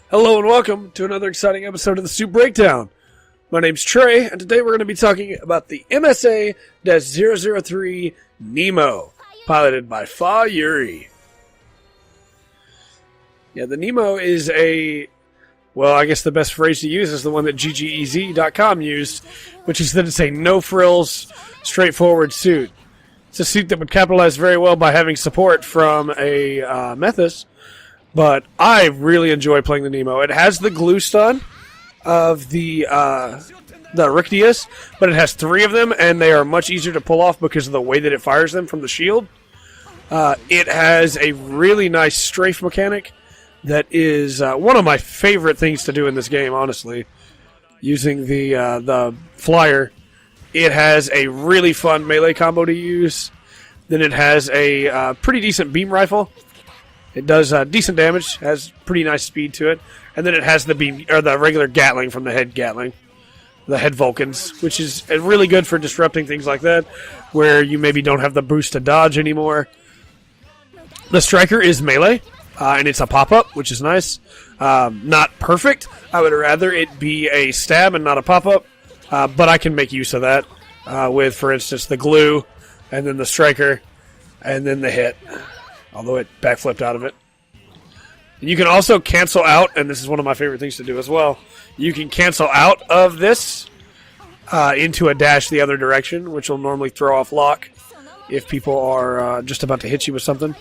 Hello and welcome to another exciting episode of the Soup Breakdown. My name's Trey, and today we're going to be talking about the MSA-003 Nemo, piloted by Fa Yuri. Yeah, the Nemo is I guess the best phrase to use is the one that ggez.com used, which is that it's a no-frills, straightforward suit. It's a suit that would capitalize very well by having support from a Methus, but I really enjoy playing the Nemo. It has the glue stun of the Rictius, but it has 3 of them, and they are much easier to pull off because of the way that it fires them from the shield. It has a really nice strafe mechanic that is one of my favorite things to do in this game, honestly. Using the flyer, it has a really fun melee combo to use. Then it has a pretty decent beam rifle. It does decent damage, has pretty nice speed to it, and then it has the regular Gatling from the head Gatling, the head Vulcans, which is really good for disrupting things like that, where you maybe don't have the boost to dodge anymore. The Striker is melee, and it's a pop-up, which is nice. Not perfect. I would rather it be a stab and not a pop-up, but I can make use of that with, for instance, the glue, and then the Striker, and then the hit. Although it backflipped out of it. You can also cancel out, and this is one of my favorite things to do as well. You can cancel out of this into a dash the other direction, which will normally throw off lock if people are just about to hit you with something.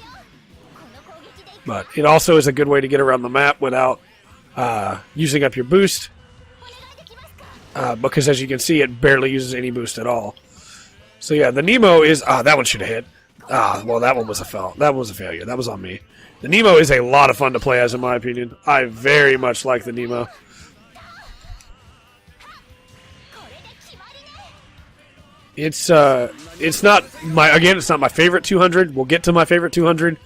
But it also is a good way to get around the map without using up your boost. Because as you can see, it barely uses any boost at all. So yeah, the Nemo is... that one should have hit. Well, that one was a fail. That was a failure. That was on me. The Nemo is a lot of fun to play as, in my opinion. I very much like the Nemo. It's not my favorite 200. We'll get to my favorite 200.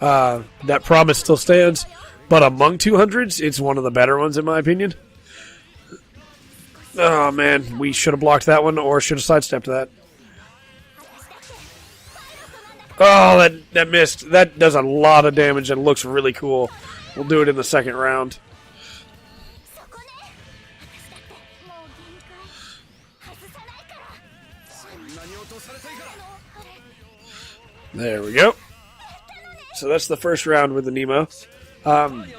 That promise still stands. But among 200s, it's one of the better ones, in my opinion. Oh, man. We should have blocked that one or should have sidestepped that. Oh, that missed. That does a lot of damage and looks really cool. We'll do it in the second round. There we go. So that's the first round with the Nemo. Like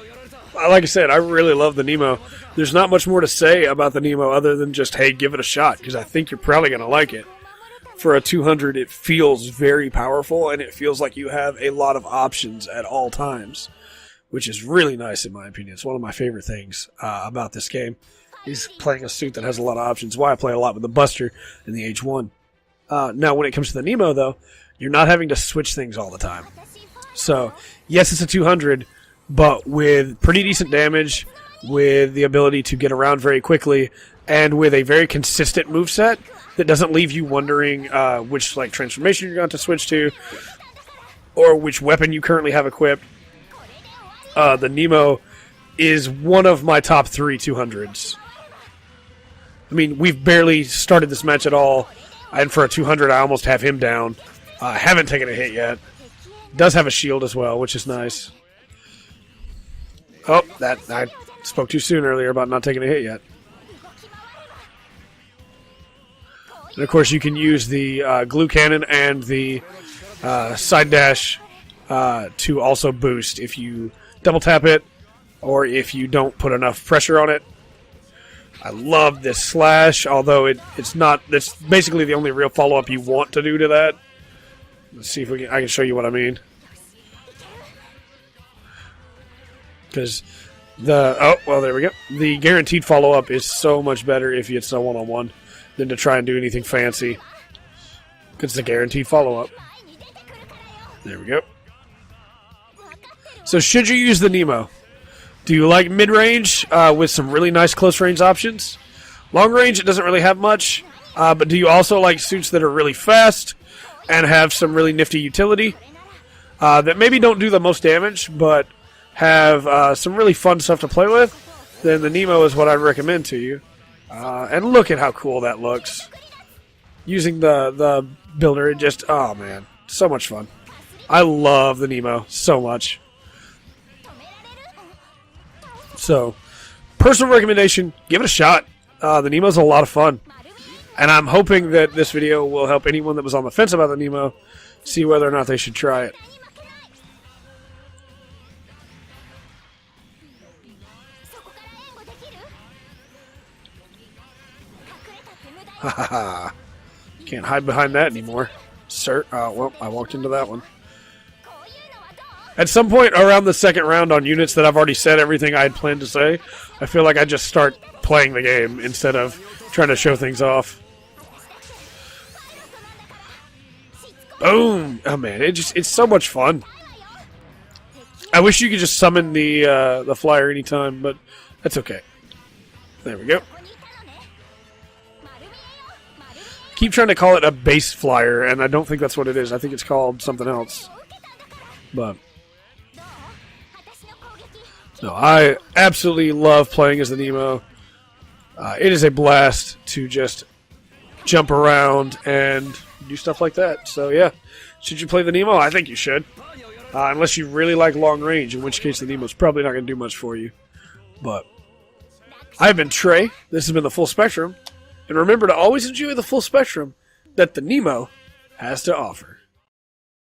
I said, I really love the Nemo. There's not much more to say about the Nemo other than just, hey, give it a shot, because I think you're probably going to like it. For a 200, it feels very powerful, and it feels like you have a lot of options at all times, which is really nice in my opinion. It's one of my favorite things about this game, is playing a suit that has a lot of options. Why I play a lot with the Buster and the H1. Now, when it comes to the Nemo, though, you're not having to switch things all the time. So, yes, it's a 200, but with pretty decent damage, with the ability to get around very quickly, and with a very consistent moveset that doesn't leave you wondering which transformation you're going to switch to, or which weapon you currently have equipped. The Nemo is one of my top 3 200s. I mean, we've barely started this match at all, and for a 200, I almost have him down. I haven't taken a hit yet. Does have a shield as well, which is nice. Oh, I spoke too soon earlier about not taking a hit yet. And of course, you can use the glue cannon and the side dash to also boost if you double tap it or if you don't put enough pressure on it. I love this slash, although it's not. That's basically the only real follow up you want to do to that. Let's see if I can show you what I mean. Because there we go. The guaranteed follow up is so much better if it's a 1-on-1. Than to try and do anything fancy. Because it's a guaranteed follow-up. There we go. So should you use the Nemo? Do you like mid-range with some really nice close-range options? Long-range, it doesn't really have much. But do you also like suits that are really fast and have some really nifty utility? That maybe don't do the most damage, but have some really fun stuff to play with? Then the Nemo is what I'd recommend to you. And look at how cool that looks. Using the builder, it just... Oh, man. So much fun. I love the Nemo so much. So, personal recommendation, give it a shot. The Nemo's a lot of fun. And I'm hoping that this video will help anyone that was on the fence about the Nemo see whether or not they should try it. Haha. Can't hide behind that anymore. Sir, well, I walked into that one. At some point around the second round on units that I've already said everything I had planned to say, I feel like I just start playing the game instead of trying to show things off. Boom! Oh man, it's so much fun. I wish you could just summon the flyer anytime, but that's okay. There we go. Keep trying to call it a base flyer, and I don't think that's what it is. I think it's called something else. But no, I absolutely love playing as the Nemo. It is a blast to just jump around and do stuff like that. So yeah, should you play the Nemo? I think you should. Unless you really like long range, in which case the Nemo's probably not going to do much for you. But I've been Trey. This has been the Full Spectrum. And remember to always enjoy the full spectrum that the Nemo has to offer.